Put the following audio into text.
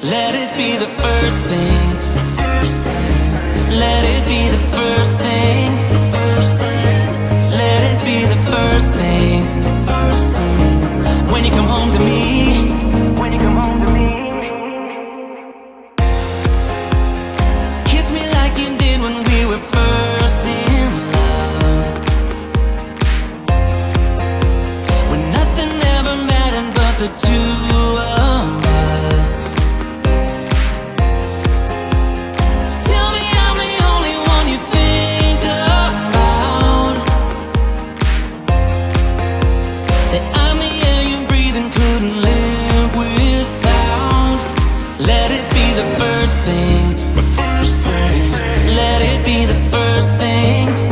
Let it be the first thing. Let it be the first thing. Let it be the first thing. When you come home to me. When you come home to me. Kiss me like you did when we were first in love. When nothing ever mattered but the two of us. Tell me I'm the only one you think about. That I'm the air you breathe and couldn't live without. Let it be the first thing. Let it be the first thing.